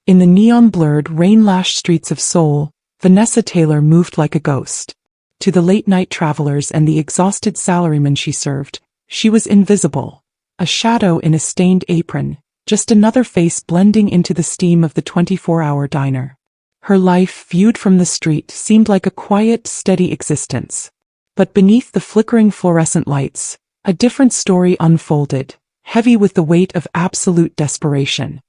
In the neon-blurred, rain-lashed streets of Seoul, Vanesa Tailor moved like a ghost. To the late-night travelers and the exhausted salarymen she served, she was invisible. A shadow in a stained apron, just another face blending into the steam of the 24-hour diner. Her life, viewed from the street, seemed like a quiet, steady existence. But beneath the flickering fluorescent lights, a different story unfolded, heavy with the weight of absolute desperation.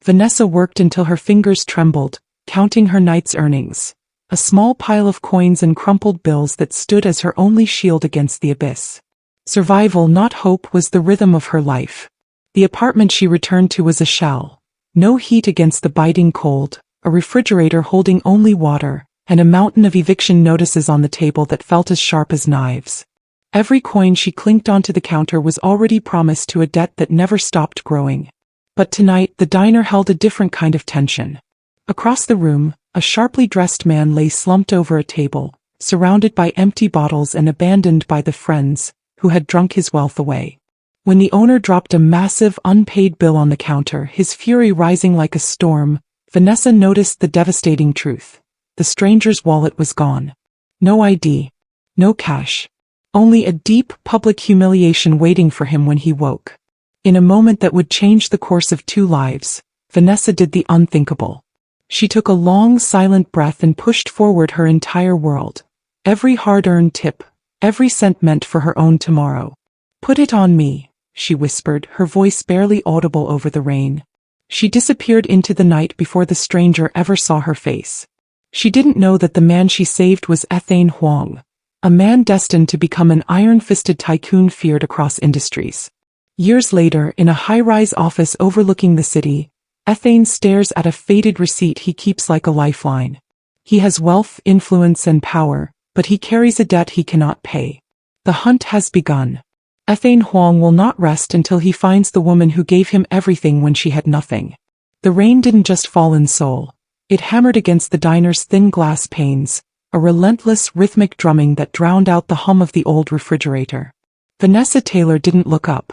Vanesa worked until her fingers trembled, counting her night's earnings. A small pile of coins and crumpled bills that stood as her only shield against the abyss. Survival, not hope, was the rhythm of her life. The apartment she returned to was a shell. No heat against the biting cold, a refrigerator holding only water, and a mountain of eviction notices on the table that felt as sharp as knives. Every coin she clinked onto the counter was already promised to a debt that never stopped growing. But tonight, the diner held a different kind of tension. Across the room, a sharply dressed man lay slumped over a table, surrounded by empty bottles and abandoned by the friends who had drunk his wealth away. When the owner dropped a massive, unpaid bill on the counter, his fury rising like a storm, Vanesa noticed the devastating truth. The stranger's wallet was gone. No ID. No cash. Only a deep, public humiliation waiting for him when he woke. In a moment that would change the course of 2 lives, Vanesa did the unthinkable. She took a long, silent breath and pushed forward her entire world. Every hard-earned tip, every cent meant for her own tomorrow. "Put it on me," she whispered, her voice barely audible over the rain. She disappeared into the night before the stranger ever saw her face. She didn't know that the man she saved was Ethane Hwang, a man destined to become an iron-fisted tycoon feared across industries. Years later, in a high-rise office overlooking the city, Ethane stares at a faded receipt he keeps like a lifeline. He has wealth, influence, and power, but he carries a debt he cannot pay. The hunt has begun. Ethane Hwang will not rest until he finds the woman who gave him everything when she had nothing. The rain didn't just fall in Seoul. It hammered against the diner's thin glass panes, a relentless, rhythmic drumming that drowned out the hum of the old refrigerator. Vanesa Tailor didn't look up.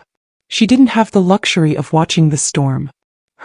She didn't have the luxury of watching the storm.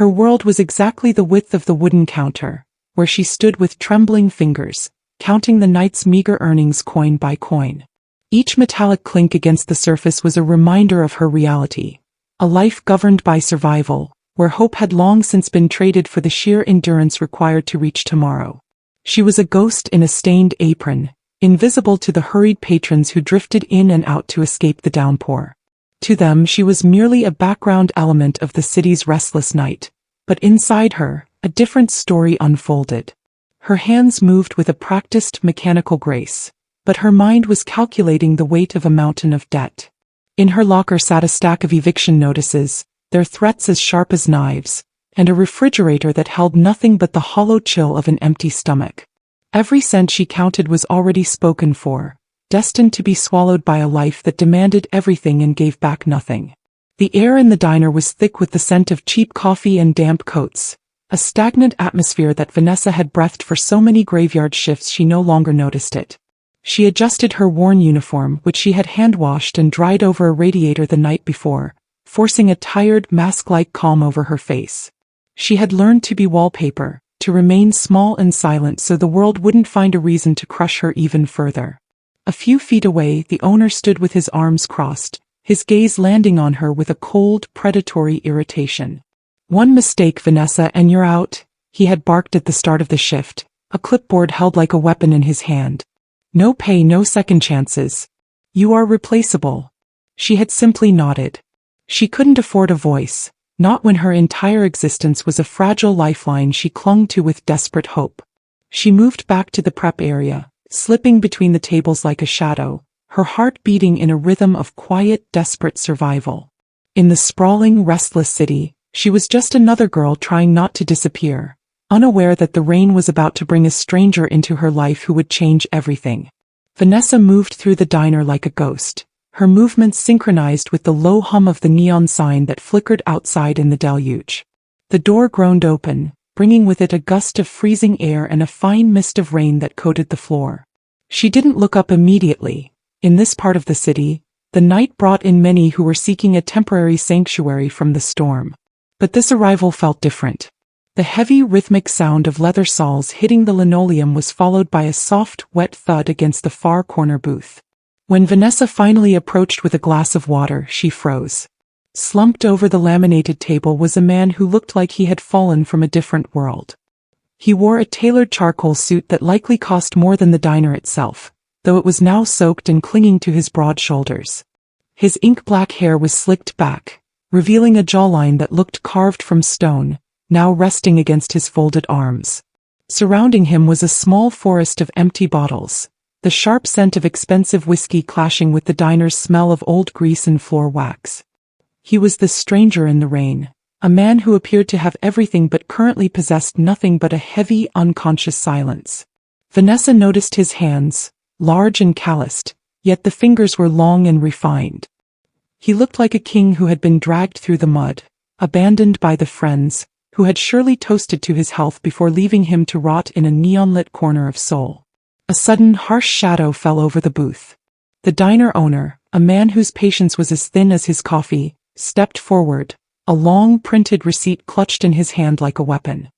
Her world was exactly the width of the wooden counter, where she stood with trembling fingers, counting the night's meager earnings coin by coin. Each metallic clink against the surface was a reminder of her reality. A life governed by survival, where hope had long since been traded for the sheer endurance required to reach tomorrow. She was a ghost in a stained apron, invisible to the hurried patrons who drifted in and out to escape the downpour. To them, she was merely a background element of the city's restless night. But inside her, a different story unfolded. Her hands moved with a practiced, mechanical grace, but her mind was calculating the weight of a mountain of debt. In her locker sat a stack of eviction notices, their threats as sharp as knives, and a refrigerator that held nothing but the hollow chill of an empty stomach. Every cent she counted was already spoken for, destined to be swallowed by a life that demanded everything and gave back nothing. The air in the diner was thick with the scent of cheap coffee and damp coats, a stagnant atmosphere that Vanesa had breathed for so many graveyard shifts she no longer noticed it. She adjusted her worn uniform, which she had hand-washed and dried over a radiator the night before, forcing a tired, mask-like calm over her face. She had learned to be wallpaper, to remain small and silent so the world wouldn't find a reason to crush her even further. A few feet away, the owner stood with his arms crossed, his gaze landing on her with a cold, predatory irritation. "One mistake, Vanesa, and you're out," he had barked at the start of the shift, a clipboard held like a weapon in his hand. "No pay, no second chances. You are replaceable." She had simply nodded. She couldn't afford a voice, not when her entire existence was a fragile lifeline she clung to with desperate hope. She moved back to the prep area, slipping between the tables like a shadow, her heart beating in a rhythm of quiet, desperate survival. In the sprawling, restless city, she was just another girl trying not to disappear, unaware that the rain was about to bring a stranger into her life who would change everything. Vanesa moved through the diner like a ghost, her movements synchronized with the low hum of the neon sign that flickered outside in the deluge. The door groaned open, bringing with it a gust of freezing air and a fine mist of rain that coated the floor. She didn't look up immediately. In this part of the city, the night brought in many who were seeking a temporary sanctuary from the storm. But this arrival felt different. The heavy rhythmic sound of leather soles hitting the linoleum was followed by a soft, wet thud against the far corner booth. When Vanesa finally approached with a glass of water, she froze. Slumped over the laminated table was a man who looked like he had fallen from a different world. He wore a tailored charcoal suit that likely cost more than the diner itself, though it was now soaked and clinging to his broad shoulders. His ink-black hair was slicked back, revealing a jawline that looked carved from stone, now resting against his folded arms. Surrounding him was a small forest of empty bottles, the sharp scent of expensive whiskey clashing with the diner's smell of old grease and floor wax. He was the stranger in the rain, a man who appeared to have everything but currently possessed nothing but a heavy, unconscious silence. Vanesa noticed his hands, large and calloused, yet the fingers were long and refined. He looked like a king who had been dragged through the mud, abandoned by the friends, who had surely toasted to his health before leaving him to rot in a neon-lit corner of Seoul. A sudden, harsh shadow fell over the booth. The diner owner, a man whose patience was as thin as his coffee, stepped forward, a long printed receipt clutched in his hand like a weapon.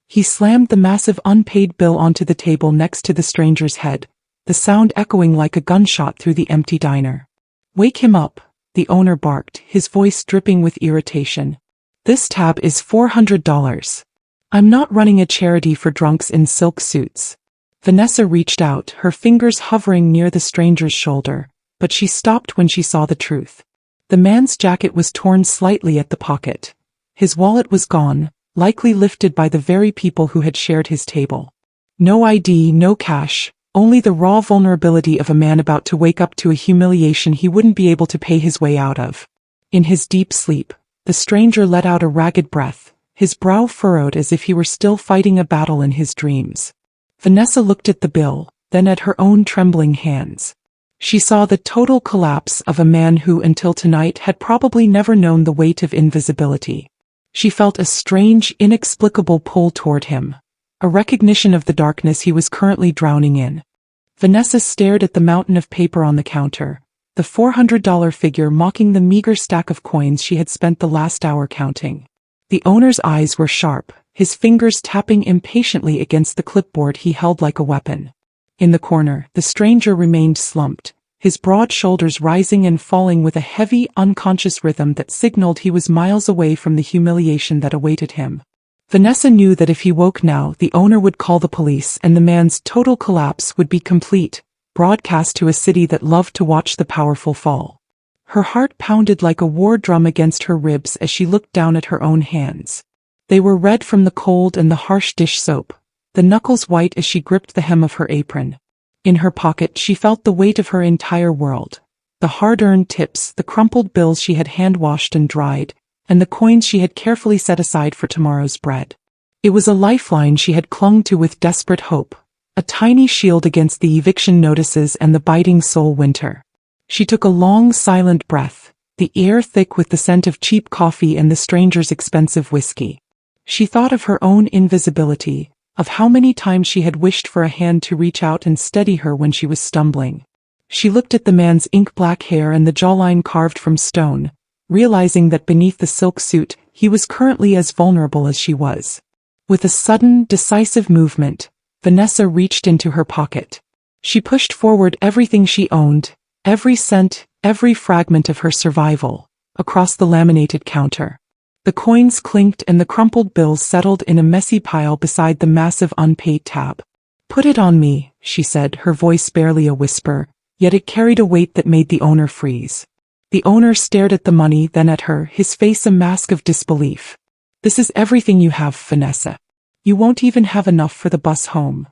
He slammed the massive unpaid bill onto the table next to the stranger's head, the sound echoing like a gunshot through the empty diner. "Wake him up," the owner barked, his voice dripping with irritation. "This tab is $400. I'm not running a charity for drunks in silk suits." Vanesa reached out, her fingers hovering near the stranger's shoulder, but she stopped when she saw the truth. The man's jacket was torn slightly at the pocket. His wallet was gone, likely lifted by the very people who had shared his table. No ID, no cash, only the raw vulnerability of a man about to wake up to a humiliation he wouldn't be able to pay his way out of. In his deep sleep, the stranger let out a ragged breath, his brow furrowed as if he were still fighting a battle in his dreams. Vanesa looked at the bill, then at her own trembling hands. She saw the total collapse of a man who until tonight had probably never known the weight of invisibility. She felt a strange, inexplicable pull toward him, a recognition of the darkness he was currently drowning in. Vanesa stared at the mountain of paper on the counter, the $400 figure mocking the meager stack of coins she had spent the last hour counting. The owner's eyes were sharp, his fingers tapping impatiently against the clipboard he held like a weapon. In the corner, the stranger remained slumped, his broad shoulders rising and falling with a heavy, unconscious rhythm that signaled he was miles away from the humiliation that awaited him. Vanesa knew that if he woke now, the owner would call the police and the man's total collapse would be complete, broadcast to a city that loved to watch the powerful fall. Her heart pounded like a war drum against her ribs as she looked down at her own hands. They were red from the cold and the harsh dish soap, the knuckles white as she gripped the hem of her apron. In her pocket she felt the weight of her entire world. The hard-earned tips, the crumpled bills she had hand-washed and dried, and the coins she had carefully set aside for tomorrow's bread. It was a lifeline she had clung to with desperate hope, a tiny shield against the eviction notices and the biting Seoul winter. She took a long, silent breath, the air thick with the scent of cheap coffee and the stranger's expensive whiskey. She thought of her own invisibility, of how many times she had wished for a hand to reach out and steady her when she was stumbling. She looked at the man's ink-black hair and the jawline carved from stone, realizing that beneath the silk suit, he was currently as vulnerable as she was. With a sudden, decisive movement, Vanesa reached into her pocket. She pushed forward everything she owned, every cent, every fragment of her survival, across the laminated counter. The coins clinked and the crumpled bills settled in a messy pile beside the massive unpaid tab. "Put it on me," she said, her voice barely a whisper, yet it carried a weight that made the owner freeze. The owner stared at the money, then at her, his face a mask of disbelief. "This is everything you have, Vanesa. You won't even have enough for the bus home."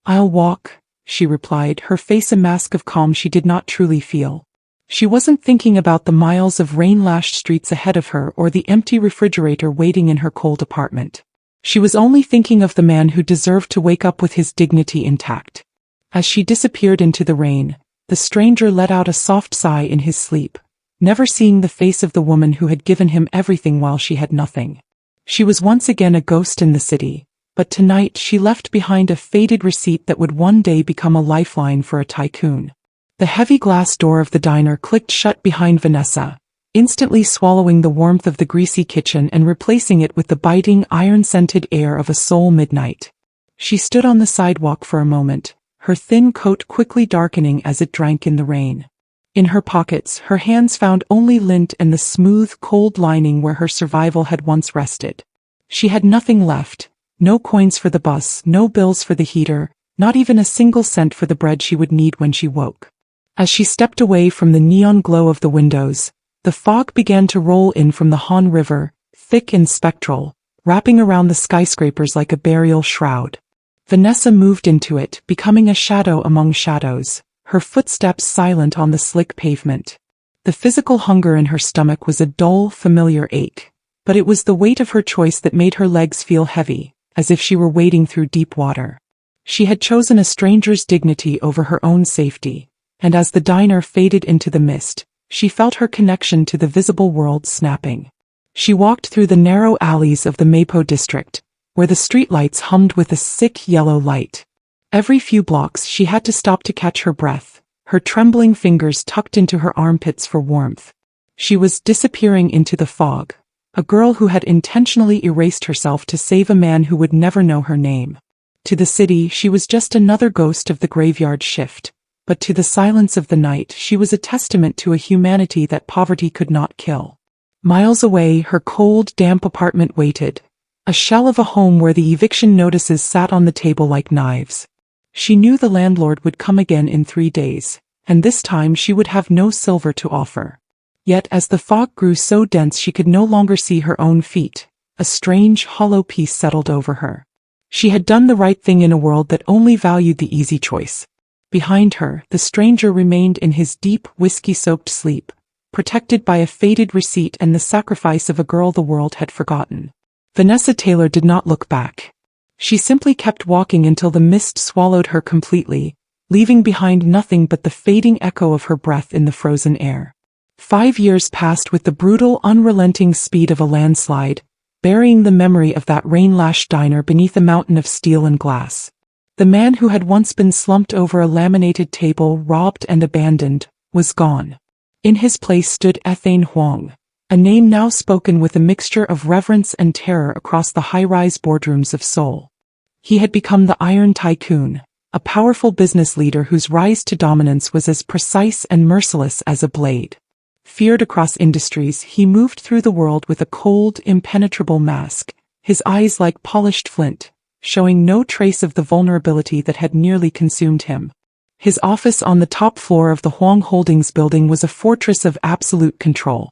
"I'll walk," she replied, her face a mask of calm she did not truly feel. She wasn't thinking about the miles of rain-lashed streets ahead of her or the empty refrigerator waiting in her cold apartment. She was only thinking of the man who deserved to wake up with his dignity intact. As she disappeared into the rain, the stranger let out a soft sigh in his sleep, never seeing the face of the woman who had given him everything while she had nothing. She was once again a ghost in the city, but tonight she left behind a faded receipt that would one day become a lifeline for a tycoon. The heavy glass door of the diner clicked shut behind Vanesa, instantly swallowing the warmth of the greasy kitchen and replacing it with the biting, iron-scented air of a Seoul midnight. She stood on the sidewalk for a moment, her thin coat quickly darkening as it drank in the rain. In her pockets, her hands found only lint and the smooth, cold lining where her survival had once rested. She had nothing left, no coins for the bus, no bills for the heater, not even a single cent for the bread she would need when she woke. As she stepped away from the neon glow of the windows, the fog began to roll in from the Han River, thick and spectral, wrapping around the skyscrapers like a burial shroud. Vanesa moved into it, becoming a shadow among shadows, her footsteps silent on the slick pavement. The physical hunger in her stomach was a dull, familiar ache, but it was the weight of her choice that made her legs feel heavy, as if she were wading through deep water. She had chosen a stranger's dignity over her own safety, and as the diner faded into the mist, she felt her connection to the visible world snapping. She walked through the narrow alleys of the Mapo district, where the streetlights hummed with a sick yellow light. Every few blocks she had to stop to catch her breath, her trembling fingers tucked into her armpits for warmth. She was disappearing into the fog, a girl who had intentionally erased herself to save a man who would never know her name. To the city, she was just another ghost of the graveyard shift, but to the silence of the night, she was a testament to a humanity that poverty could not kill. Miles away, her cold, damp apartment waited, a shell of a home where the eviction notices sat on the table like knives. She knew the landlord would come again in 3 days, and this time she would have no silver to offer. Yet as the fog grew so dense she could no longer see her own feet, a strange, hollow peace settled over her. She had done the right thing in a world that only valued the easy choice. Behind her, the stranger remained in his deep, whiskey-soaked sleep, protected by a faded receipt and the sacrifice of a girl the world had forgotten. Vanesa Tailor did not look back. She simply kept walking until the mist swallowed her completely, leaving behind nothing but the fading echo of her breath in the frozen air. 5 years passed with the brutal, unrelenting speed of a landslide, burying the memory of that rain-lashed diner beneath a mountain of steel and glass. The man who had once been slumped over a laminated table, robbed and abandoned, was gone. In his place stood Ethane Hwang, a name now spoken with a mixture of reverence and terror across the high-rise boardrooms of Seoul. He had become the Iron Tycoon, a powerful business leader whose rise to dominance was as precise and merciless as a blade. Feared across industries, he moved through the world with a cold, impenetrable mask, his eyes like polished flint, showing no trace of the vulnerability that had nearly consumed him. His office on the top floor of the Hwang Holdings building was a fortress of absolute control.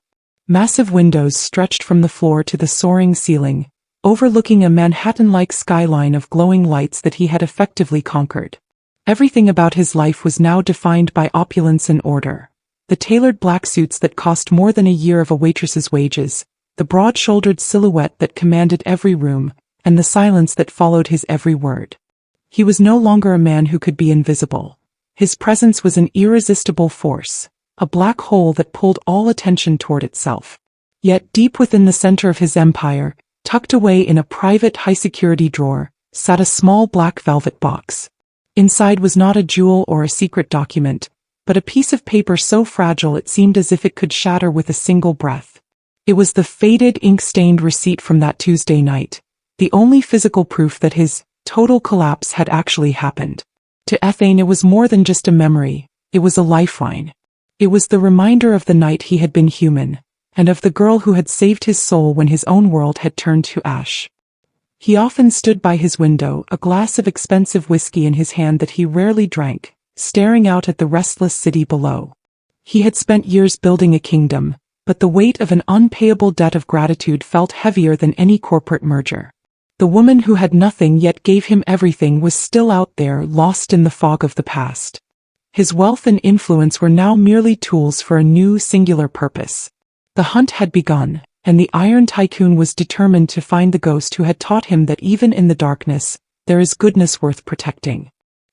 Massive windows stretched from the floor to the soaring ceiling, overlooking a Manhattan-like skyline of glowing lights that he had effectively conquered. Everything about his life was now defined by opulence and order. The tailored black suits that cost more than a year of a waitress's wages, the broad-shouldered silhouette that commanded every room, and the silence that followed his every word. He was no longer a man who could be invisible. His presence was an irresistible force, a black hole that pulled all attention toward itself. Yet deep within the center of his empire, tucked away in a private high-security drawer, sat a small black velvet box. Inside was not a jewel or a secret document, but a piece of paper so fragile it seemed as if it could shatter with a single breath. It was the faded, ink-stained receipt from that Tuesday night, the only physical proof that his total collapse had actually happened. To Ethane, it was more than just a memory, it was a lifeline. It was the reminder of the night he had been human, and of the girl who had saved his soul when his own world had turned to ash. He often stood by his window, a glass of expensive whiskey in his hand that he rarely drank, staring out at the restless city below. He had spent years building a kingdom, but the weight of an unpayable debt of gratitude felt heavier than any corporate merger. The woman who had nothing yet gave him everything was still out there, lost in the fog of the past. His wealth and influence were now merely tools for a new, singular purpose. The hunt had begun, and the Iron Tycoon was determined to find the ghost who had taught him that even in the darkness, there is goodness worth protecting.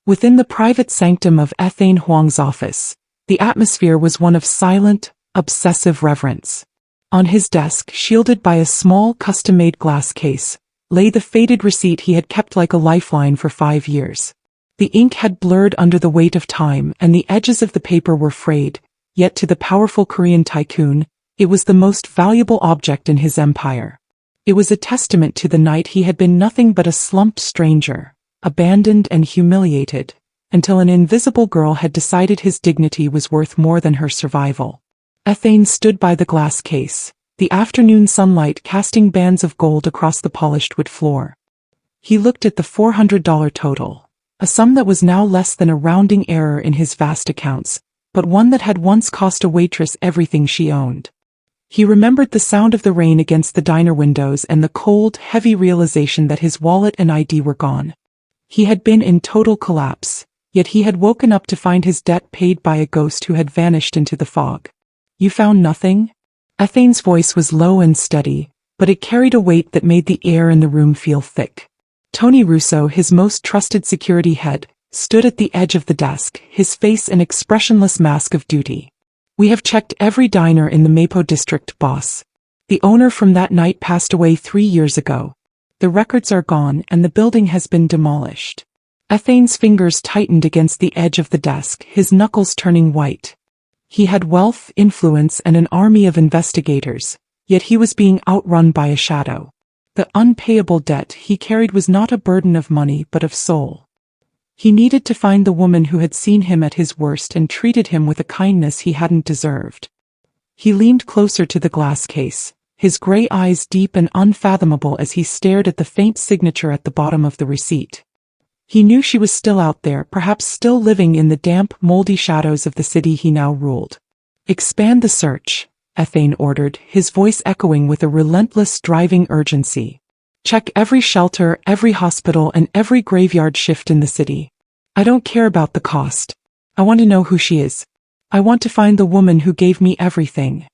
Within the private sanctum of Ethane Hwang's office, the atmosphere was one of silent, obsessive reverence. On his desk, shielded by a small, custom-made glass case, lay the faded receipt he had kept like a lifeline for 5 years. The ink had blurred under the weight of time, and the edges of the paper were frayed, yet to the powerful Korean tycoon, It was the most valuable object in his empire. It was a testament to the night he had been nothing but a slumped stranger, abandoned and humiliated, until an invisible girl had decided his dignity was worth more than her survival. Ethane stood by the glass case, the afternoon sunlight casting bands of gold across the polished wood floor. He looked at the $400 total, a sum that was now less than a rounding error in his vast accounts, but one that had once cost a waitress everything she owned. He remembered the sound of the rain against the diner windows and the cold, heavy realization that his wallet and ID were gone. He had been in total collapse, yet he had woken up to find his debt paid by a ghost who had vanished into the fog. "You found nothing?" Ethane's voice was low and steady, but it carried a weight that made the air in the room feel thick. Tony Russo, his most trusted security head, stood at the edge of the desk, his face an expressionless mask of duty. "We have checked every diner in the Mapo district, boss. The owner from that night passed away 3 years ago. The records are gone and the building has been demolished." Ethane's fingers tightened against the edge of the desk, his knuckles turning white. He had wealth, influence, and an army of investigators, yet he was being outrun by a shadow. The unpayable debt he carried was not a burden of money but of soul. He needed to find the woman who had seen him at his worst and treated him with a kindness he hadn't deserved. He leaned closer to the glass case, his gray eyes deep and unfathomable as he stared at the faint signature at the bottom of the receipt. He knew she was still out there, perhaps still living in the damp, moldy shadows of the city he now ruled. "Expand the search," Ethane ordered, his voice echoing with a relentless, driving urgency. "Check every shelter, every hospital, and every graveyard shift in the city. I don't care about the cost. I want to know who she is. I want to find the woman who gave me everything."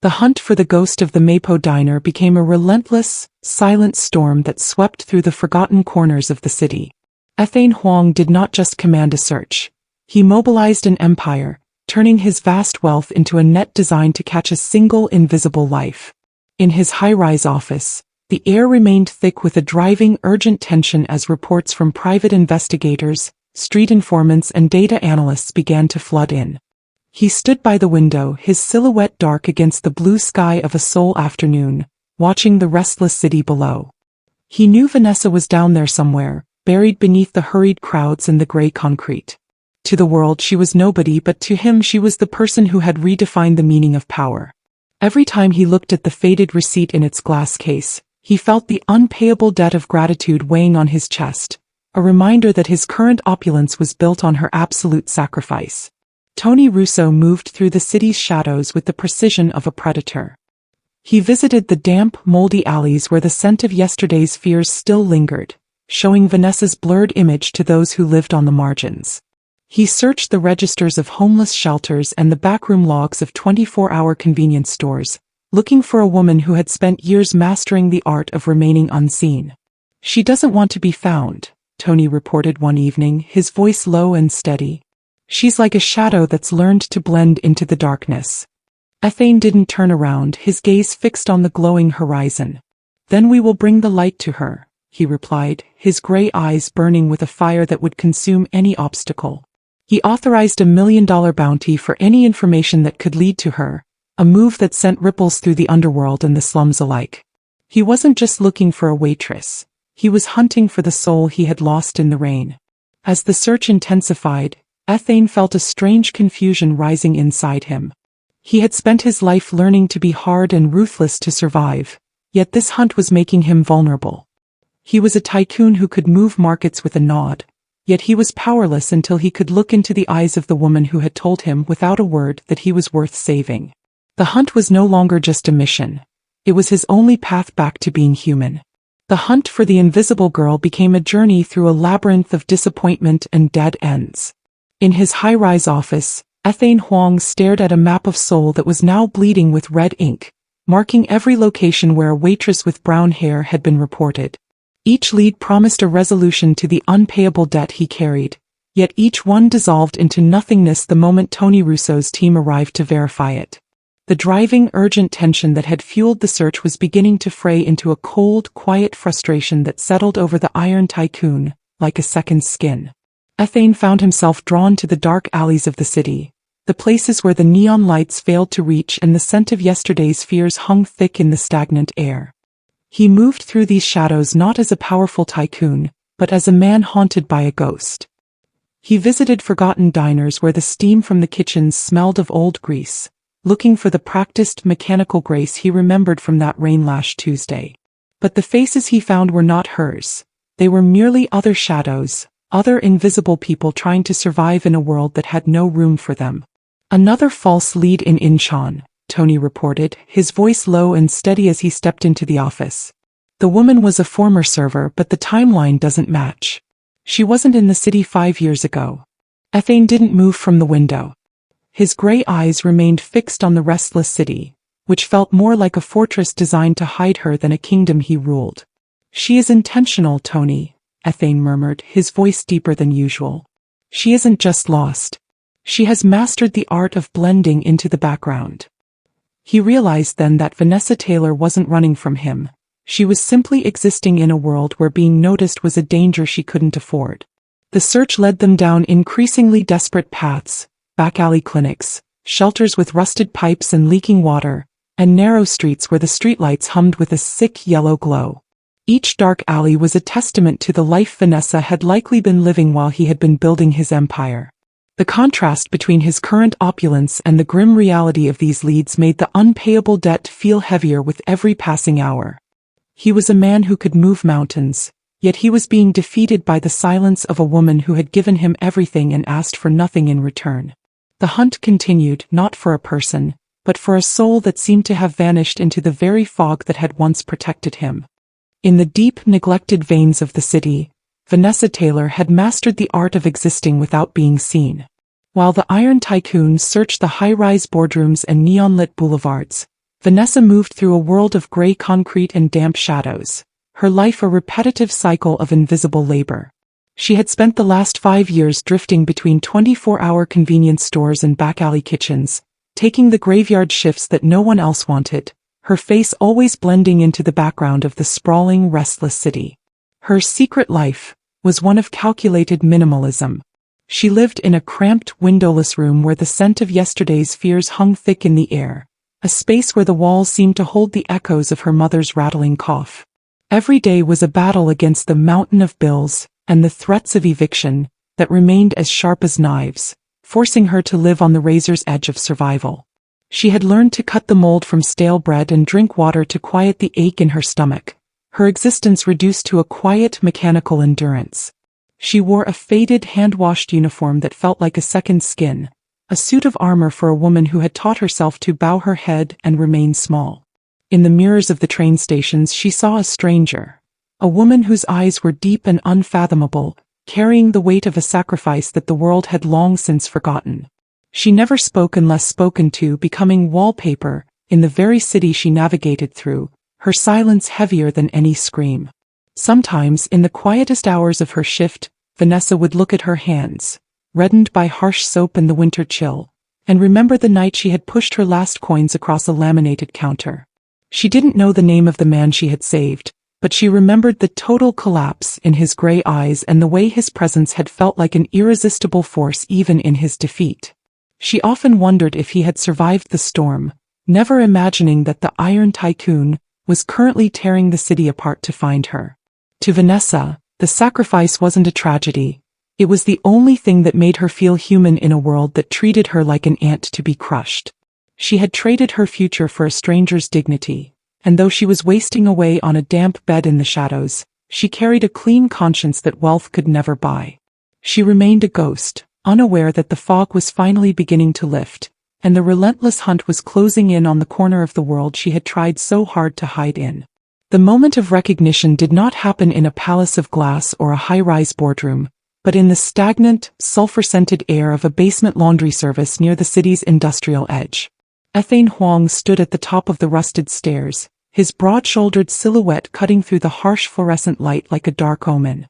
The hunt for the ghost of the Mapo diner became a relentless, silent storm that swept through the forgotten corners of the city. Ethane Hwang did not just command a search. He mobilized an empire, turning his vast wealth into a net designed to catch a single invisible life. In his high-rise office, the air remained thick with a driving, urgent tension as reports from private investigators, street informants, and data analysts began to flood in. He stood by the window, his silhouette dark against the blue sky of a Seoul afternoon, watching the restless city below. He knew Vanesa was down there somewhere, buried beneath the hurried crowds and the gray concrete. To the world she was nobody, but to him she was the person who had redefined the meaning of power. Every time he looked at the faded receipt in its glass case, he felt the unpayable debt of gratitude weighing on his chest, a reminder that his current opulence was built on her absolute sacrifice. Tony Russo moved through the city's shadows with the precision of a predator. He visited the damp, moldy alleys where the scent of yesterday's fears still lingered, showing Vanesa's blurred image to those who lived on the margins. He searched the registers of homeless shelters and the backroom logs of 24-hour convenience stores, looking for a woman who had spent years mastering the art of remaining unseen. "She doesn't want to be found," Tony reported one evening, his voice low and steady. "She's like a shadow that's learned to blend into the darkness." Ethane didn't turn around, his gaze fixed on the glowing horizon. "Then we will bring the light to her," he replied, his gray eyes burning with a fire that would consume any obstacle. He authorized $1 million bounty for any information that could lead to her, a move that sent ripples through the underworld and the slums alike. He wasn't just looking for a waitress. He was hunting for the soul he had lost in the rain. As the search intensified, Ethane felt a strange confusion rising inside him. He had spent his life learning to be hard and ruthless to survive, yet this hunt was making him vulnerable. He was a tycoon who could move markets with a nod, yet he was powerless until he could look into the eyes of the woman who had told him without a word that he was worth saving. The hunt was no longer just a mission. It was his only path back to being human. The hunt for the invisible girl became a journey through a labyrinth of disappointment and dead ends. In his high-rise office, Ethane Hwang stared at a map of Seoul that was now bleeding with red ink, marking every location where a waitress with brown hair had been reported. Each lead promised a resolution to the unpayable debt he carried, yet each one dissolved into nothingness the moment Tony Russo's team arrived to verify it. The driving, urgent tension that had fueled the search was beginning to fray into a cold, quiet frustration that settled over the Iron Tycoon, like a second skin. Ethane found himself drawn to the dark alleys of the city, the places where the neon lights failed to reach and the scent of yesterday's fears hung thick in the stagnant air. He moved through these shadows not as a powerful tycoon, but as a man haunted by a ghost. He visited forgotten diners where the steam from the kitchens smelled of old grease, looking for the practiced mechanical grace he remembered from that rain-lashed Tuesday. But the faces he found were not hers. They were merely other shadows, other invisible people trying to survive in a world that had no room for them. Another false lead in Incheon, Tony reported, his voice low and steady as he stepped into the office. The woman was a former server, but the timeline doesn't match. She wasn't in the city 5 years ago. Ethane didn't move from the window. His gray eyes remained fixed on the restless city, which felt more like a fortress designed to hide her than a kingdom he ruled. She is intentional, Tony, Ethane murmured, his voice deeper than usual. She isn't just lost. She has mastered the art of blending into the background. He realized then that Vanesa Tailor wasn't running from him. She was simply existing in a world where being noticed was a danger she couldn't afford. The search led them down increasingly desperate paths, back alley clinics, shelters with rusted pipes and leaking water, and narrow streets where the streetlights hummed with a sick yellow glow. Each dark alley was a testament to the life Vanesa had likely been living while he had been building his empire. The contrast between his current opulence and the grim reality of these leads made the unpayable debt feel heavier with every passing hour. He was a man who could move mountains, yet he was being defeated by the silence of a woman who had given him everything and asked for nothing in return. The hunt continued, not for a person, but for a soul that seemed to have vanished into the very fog that had once protected him. In the deep, neglected veins of the city, Vanesa Tailor had mastered the art of existing without being seen. While the Iron Tycoon searched the high-rise boardrooms and neon-lit boulevards, Vanesa moved through a world of gray concrete and damp shadows, her life a repetitive cycle of invisible labor. She had spent the last 5 years drifting between 24-hour convenience stores and back-alley kitchens, taking the graveyard shifts that no one else wanted, her face always blending into the background of the sprawling, restless city. Her secret life was one of calculated minimalism. She lived in a cramped, windowless room where the scent of yesterday's fears hung thick in the air, a space where the walls seemed to hold the echoes of her mother's rattling cough. Every day was a battle against the mountain of bills and the threats of eviction that remained as sharp as knives, forcing her to live on the razor's edge of survival. She had learned to cut the mold from stale bread and drink water to quiet the ache in her stomach, her existence reduced to a quiet mechanical endurance. She wore a faded hand-washed uniform that felt like a second skin, a suit of armor for a woman who had taught herself to bow her head and remain small. In the mirrors of the train stations she saw a stranger, a woman whose eyes were deep and unfathomable, carrying the weight of a sacrifice that the world had long since forgotten. She never spoke unless spoken to, becoming wallpaper in the very city she navigated through, her silence heavier than any scream. Sometimes, in the quietest hours of her shift, Vanesa would look at her hands, reddened by harsh soap and the winter chill, and remember the night she had pushed her last coins across a laminated counter. She didn't know the name of the man she had saved, but she remembered the total collapse in his gray eyes and the way his presence had felt like an irresistible force even in his defeat. She often wondered if he had survived the storm, never imagining that the Iron Tycoon was currently tearing the city apart to find her. To Vanesa, the sacrifice wasn't a tragedy. It was the only thing that made her feel human in a world that treated her like an ant to be crushed. She had traded her future for a stranger's dignity, and though she was wasting away on a damp bed in the shadows, she carried a clean conscience that wealth could never buy. She remained a ghost, unaware that the fog was finally beginning to lift, and the relentless hunt was closing in on the corner of the world she had tried so hard to hide in. The moment of recognition did not happen in a palace of glass or a high-rise boardroom, but in the stagnant, sulfur-scented air of a basement laundry service near the city's industrial edge. Ethane Hwang stood at the top of the rusted stairs, his broad-shouldered silhouette cutting through the harsh fluorescent light like a dark omen.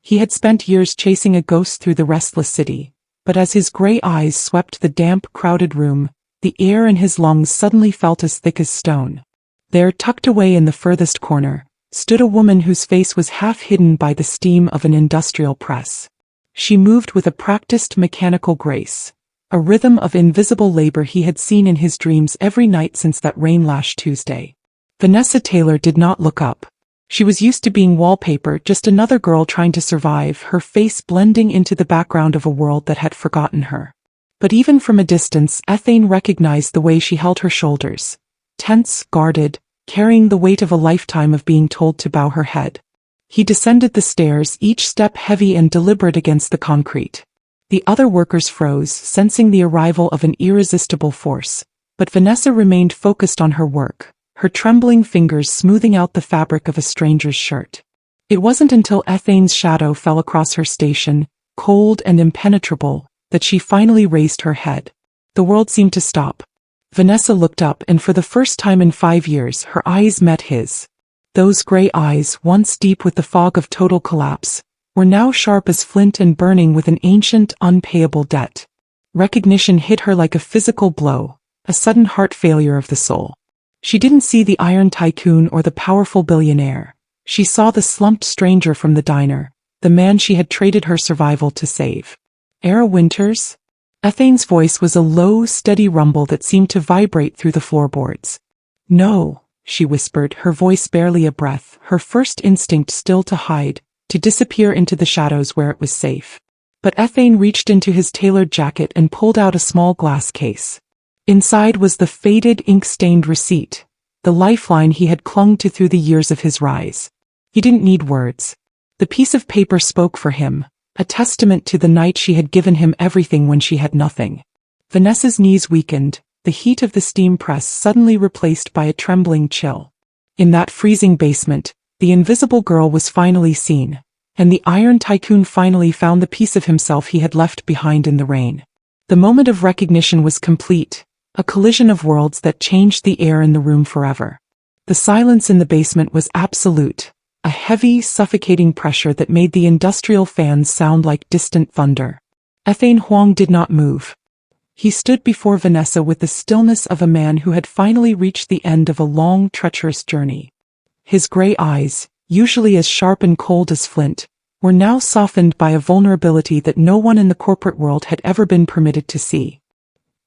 He had spent years chasing a ghost through the restless city, but as his gray eyes swept the damp, crowded room, the air in his lungs suddenly felt as thick as stone. There, tucked away in the furthest corner, stood a woman whose face was half hidden by the steam of an industrial press. She moved with a practiced mechanical grace, a rhythm of invisible labor he had seen in his dreams every night since that rain-lashed Tuesday. Vanesa Tailor did not look up. She was used to being wallpaper, just another girl trying to survive, her face blending into the background of a world that had forgotten her. But even from a distance, Ethane recognized the way she held her shoulders. Tense, guarded, carrying the weight of a lifetime of being told to bow her head. He descended the stairs, each step heavy and deliberate against the concrete. The other workers froze, sensing the arrival of an irresistible force. But Vanesa remained focused on her work, her trembling fingers smoothing out the fabric of a stranger's shirt. It wasn't until Ethane's shadow fell across her station, cold and impenetrable, that she finally raised her head. The world seemed to stop. Vanesa looked up, and for the first time in 5 years, her eyes met his. Those gray eyes, once deep with the fog of total collapse, were now sharp as flint and burning with an ancient, unpayable debt. Recognition hit her like a physical blow, a sudden heart failure of the soul. She didn't see the iron tycoon or the powerful billionaire. She saw the slumped stranger from the diner, the man she had traded her survival to save. Era Winters? Ethane's voice was a low, steady rumble that seemed to vibrate through the floorboards. No, she whispered, her voice barely a breath, her first instinct still to hide, to disappear into the shadows where it was safe. But Ethane reached into his tailored jacket and pulled out a small glass case. Inside was the faded, ink-stained receipt, the lifeline he had clung to through the years of his rise. He didn't need words. The piece of paper spoke for him, a testament to the night she had given him everything when she had nothing. Vanesa's knees weakened, the heat of the steam press suddenly replaced by a trembling chill. In that freezing basement, the invisible girl was finally seen, and the iron tycoon finally found the piece of himself he had left behind in the rain. The moment of recognition was complete, a collision of worlds that changed the air in the room forever. The silence in the basement was absolute, a heavy, suffocating pressure that made the industrial fans sound like distant thunder. Ethane Hwang did not move. He stood before Vanesa with the stillness of a man who had finally reached the end of a long, treacherous journey. His gray eyes, usually as sharp and cold as flint, were now softened by a vulnerability that no one in the corporate world had ever been permitted to see.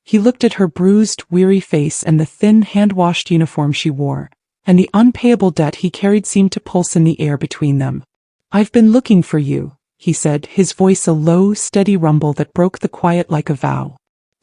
He looked at her bruised, weary face and the thin, hand-washed uniform she wore, and the unpayable debt he carried seemed to pulse in the air between them. "I've been looking for you," he said, his voice a low, steady rumble that broke the quiet like a vow.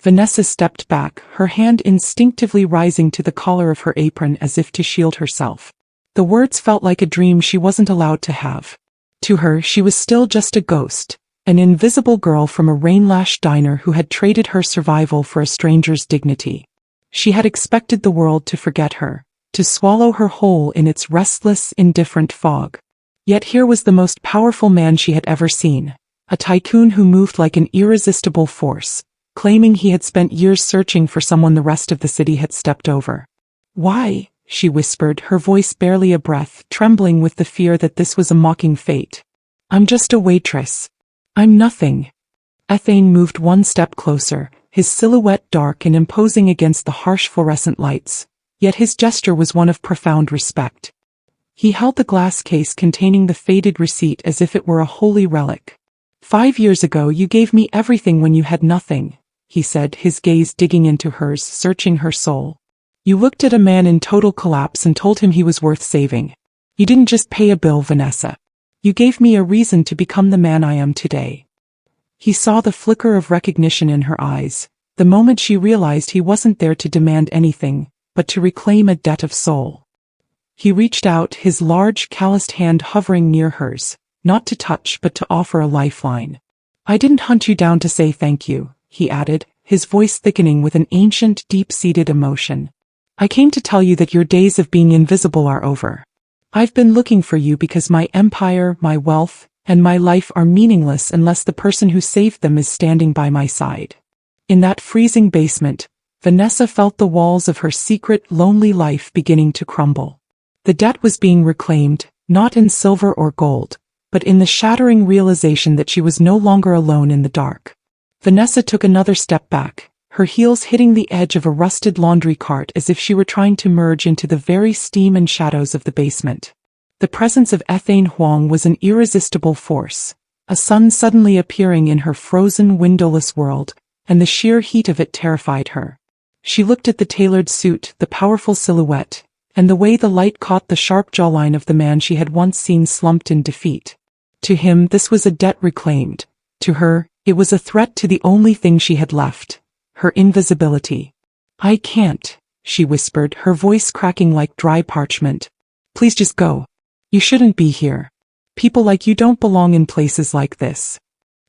Vanesa stepped back, her hand instinctively rising to the collar of her apron as if to shield herself. The words felt like a dream she wasn't allowed to have. To her, she was still just a ghost, an invisible girl from a rain-lashed diner who had traded her survival for a stranger's dignity. She had expected the world to forget her, to swallow her whole in its restless, indifferent fog. Yet here was the most powerful man she had ever seen, a tycoon who moved like an irresistible force, claiming he had spent years searching for someone the rest of the city had stepped over. "Why?" she whispered, her voice barely a breath, trembling with the fear that this was a mocking fate. "I'm just a waitress. I'm nothing." Ethane moved one step closer, his silhouette dark and imposing against the harsh fluorescent lights. Yet his gesture was one of profound respect. He held the glass case containing the faded receipt as if it were a holy relic. "5 years ago you gave me everything when you had nothing," he said, his gaze digging into hers, searching her soul. "You looked at a man in total collapse and told him he was worth saving. You didn't just pay a bill, Vanesa. You gave me a reason to become the man I am today." He saw the flicker of recognition in her eyes, the moment she realized he wasn't there to demand anything, but to reclaim a debt of soul. He reached out, his large, calloused hand hovering near hers, not to touch but to offer a lifeline. "I didn't hunt you down to say thank you," he added, his voice thickening with an ancient, deep-seated emotion. "I came to tell you that your days of being invisible are over. I've been looking for you because my empire, my wealth, and my life are meaningless unless the person who saved them is standing by my side." In that freezing basement, Vanesa felt the walls of her secret, lonely life beginning to crumble. The debt was being reclaimed, not in silver or gold, but in the shattering realization that she was no longer alone in the dark. Vanesa took another step back, her heels hitting the edge of a rusted laundry cart as if she were trying to merge into the very steam and shadows of the basement. The presence of Ethane Hwang was an irresistible force, a sun suddenly appearing in her frozen, windowless world, and the sheer heat of it terrified her. She looked at the tailored suit, the powerful silhouette, and the way the light caught the sharp jawline of the man she had once seen slumped in defeat. To him, this was a debt reclaimed. To her, it was a threat to the only thing she had left, her invisibility. "I can't," she whispered, her voice cracking like dry parchment. "Please just go. You shouldn't be here. People like you don't belong in places like this."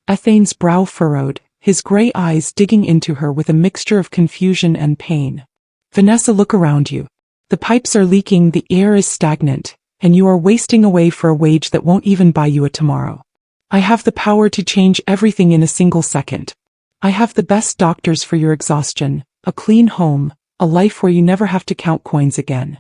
Ethane's brow furrowed, his gray eyes digging into her with a mixture of confusion and pain. "Vanessa, look around you. The pipes are leaking, the air is stagnant, and you are wasting away for a wage that won't even buy you a tomorrow. I have the power to change everything in a single second. I have the best doctors for your exhaustion, a clean home, a life where you never have to count coins again."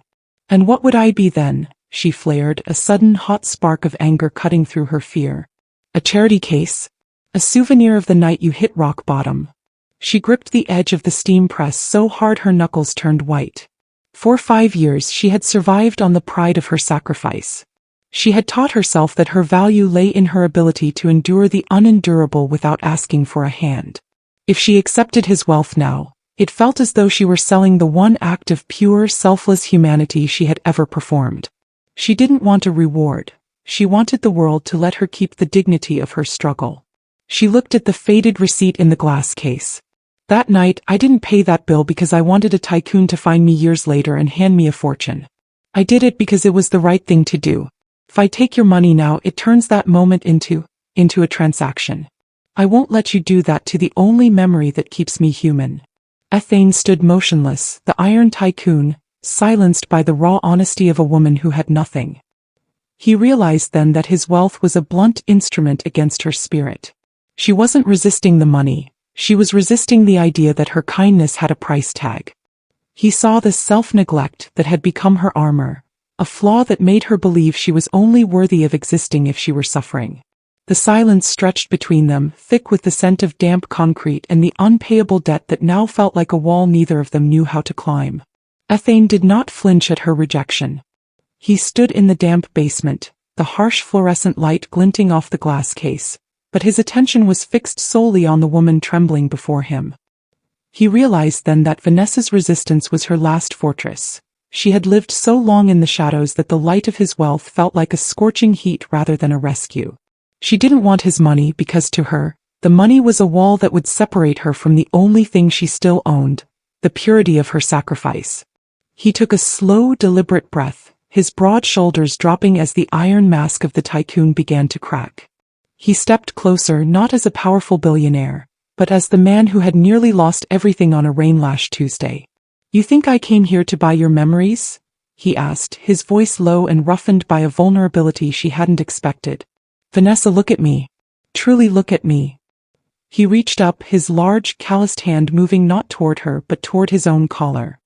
"And what would I be then?" she flared, a sudden hot spark of anger cutting through her fear. "A charity case? A souvenir of the night you hit rock bottom?" She gripped the edge of the steam press so hard her knuckles turned white. For 5 years she had survived on the pride of her sacrifice. She had taught herself that her value lay in her ability to endure the unendurable without asking for a hand. If she accepted his wealth now, it felt as though she were selling the one act of pure, selfless humanity she had ever performed. She didn't want a reward. She wanted the world to let her keep the dignity of her struggle. She looked at the faded receipt in the glass case. "That night, I didn't pay that bill because I wanted a tycoon to find me years later and hand me a fortune. I did it because it was the right thing to do. If I take your money now, it turns that moment into a transaction. I won't let you do that to the only memory that keeps me human." Ethane stood motionless, the iron tycoon, silenced by the raw honesty of a woman who had nothing. He realized then that his wealth was a blunt instrument against her spirit. She wasn't resisting the money, she was resisting the idea that her kindness had a price tag. He saw the self-neglect that had become her armor, a flaw that made her believe she was only worthy of existing if she were suffering. The silence stretched between them, thick with the scent of damp concrete and the unpayable debt that now felt like a wall neither of them knew how to climb. Ethane did not flinch at her rejection. He stood in the damp basement, the harsh fluorescent light glinting off the glass case, but his attention was fixed solely on the woman trembling before him. He realized then that Vanesa's resistance was her last fortress. She had lived so long in the shadows that the light of his wealth felt like a scorching heat rather than a rescue. She didn't want his money because to her, the money was a wall that would separate her from the only thing she still owned, the purity of her sacrifice. He took a slow, deliberate breath, his broad shoulders dropping as the iron mask of the tycoon began to crack. He stepped closer not as a powerful billionaire, but as the man who had nearly lost everything on a rain-lashed Tuesday. "You think I came here to buy your memories?" he asked, his voice low and roughened by a vulnerability she hadn't expected. "Vanessa, look at me. Truly look at me." He reached up, his large, calloused hand moving not toward her but toward his own collar.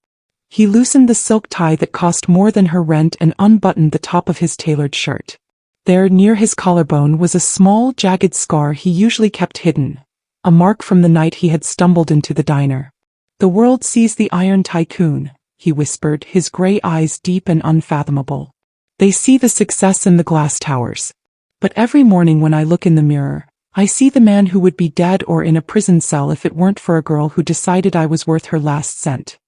He loosened the silk tie that cost more than her rent and unbuttoned the top of his tailored shirt. There, near his collarbone, was a small, jagged scar he usually kept hidden, a mark from the night he had stumbled into the diner. "The world sees the iron tycoon," he whispered, his gray eyes deep and unfathomable. "They see the success in the glass towers. But every morning when I look in the mirror, I see the man who would be dead or in a prison cell if it weren't for a girl who decided I was worth her last cent."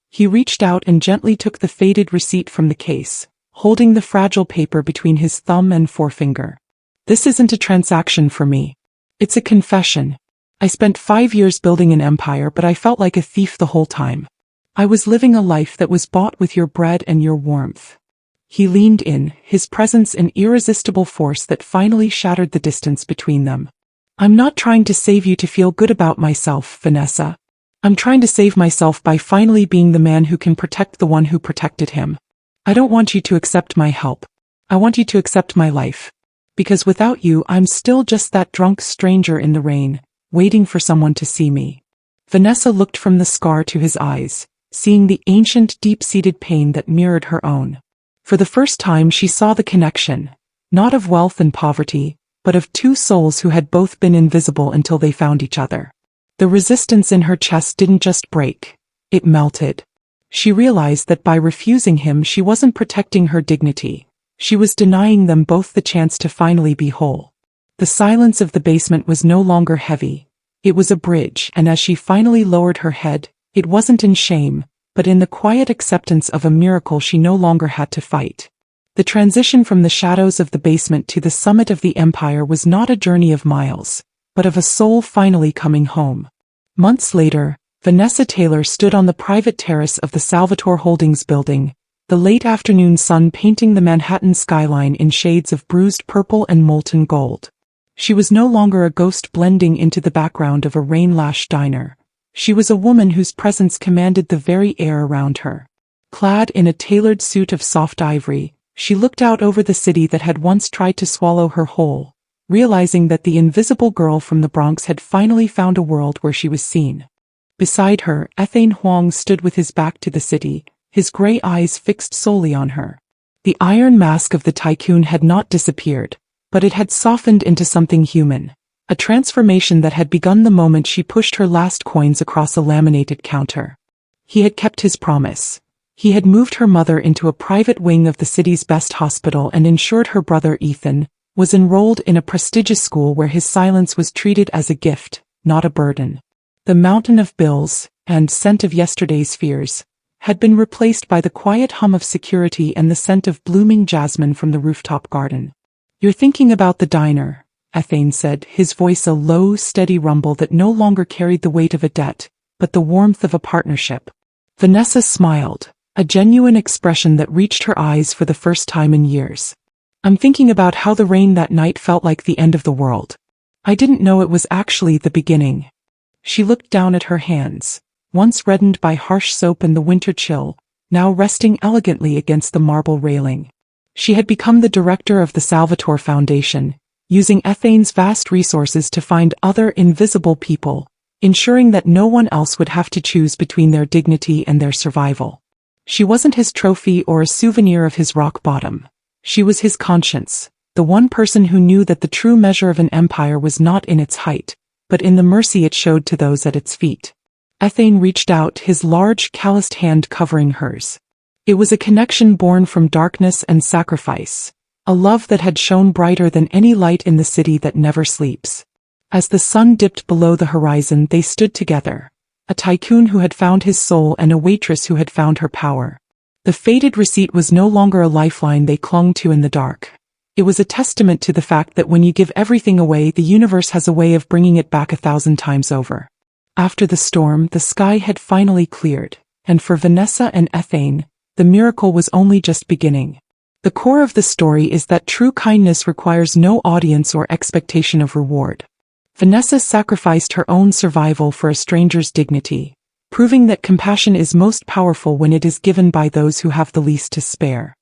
He reached out and gently took the faded receipt from the case, holding the fragile paper between his thumb and forefinger. "This isn't a transaction for me. It's a confession. I spent 5 years building an empire, but I felt like a thief the whole time. I was living a life that was bought with your bread and your warmth." He leaned in, his presence an irresistible force that finally shattered the distance between them. "I'm not trying to save you to feel good about myself, Vanessa. I'm trying to save myself by finally being the man who can protect the one who protected him. I don't want you to accept my help. I want you to accept my life. Because without you, I'm still just that drunk stranger in the rain, waiting for someone to see me." Vanessa looked from the scar to his eyes, seeing the ancient, deep-seated pain that mirrored her own. For the first time she saw the connection, not of wealth and poverty, but of two souls who had both been invisible until they found each other. The resistance in her chest didn't just break, it melted. She realized that by refusing him she wasn't protecting her dignity, she was denying them both the chance to finally be whole. The silence of the basement was no longer heavy, It was a bridge, and as she finally lowered her head, it wasn't in shame, but in the quiet acceptance of a miracle she no longer had to fight. The transition from the shadows of the basement to the summit of the empire was not a journey of miles, but of a soul finally coming home. Months later, Vanesa Tailor stood on the private terrace of the Salvatore Holdings building, the late afternoon sun painting the Manhattan skyline in shades of bruised purple and molten gold. She was no longer a ghost blending into the background of a rain-lashed diner. She was a woman whose presence commanded the very air around her. Clad in a tailored suit of soft ivory, she looked out over the city that had once tried to swallow her whole, realizing that the invisible girl from the Bronx had finally found a world where she was seen. Beside her, Ethane Hwang stood with his back to the city, his gray eyes fixed solely on her. The iron mask of the tycoon had not disappeared, but it had softened into something human, a transformation that had begun the moment she pushed her last coins across a laminated counter. He had kept his promise. He had moved her mother into a private wing of the city's best hospital and ensured her brother Ethane was enrolled in a prestigious school where his silence was treated as a gift, not a burden. The mountain of bills, and scent of yesterday's fears, had been replaced by the quiet hum of security and the scent of blooming jasmine from the rooftop garden. "You're thinking about the diner," Ethane said, his voice a low, steady rumble that no longer carried the weight of a debt, but the warmth of a partnership. Vanesa smiled, a genuine expression that reached her eyes for the first time in years. "I'm thinking about how the rain that night felt like the end of the world. I didn't know it was actually the beginning." She looked down at her hands, once reddened by harsh soap and the winter chill, now resting elegantly against the marble railing. She had become the director of the Salvatore Foundation, using Ethane's vast resources to find other invisible people, ensuring that no one else would have to choose between their dignity and their survival. She wasn't his trophy or a souvenir of his rock bottom. She was his conscience, the one person who knew that the true measure of an empire was not in its height, but in the mercy it showed to those at its feet. Ethane reached out, his large, calloused hand covering hers. It was a connection born from darkness and sacrifice, a love that had shone brighter than any light in the city that never sleeps. As the sun dipped below the horizon, they stood together, a tycoon who had found his soul and a waitress who had found her power. The faded receipt was no longer a lifeline they clung to in the dark. It was a testament to the fact that when you give everything away, the universe has a way of bringing it back 1,000 times over. After the storm, the sky had finally cleared, and for Vanesa and Ethane, the miracle was only just beginning. The core of the story is that true kindness requires no audience or expectation of reward. Vanesa sacrificed her own survival for a stranger's dignity, proving that compassion is most powerful when it is given by those who have the least to spare.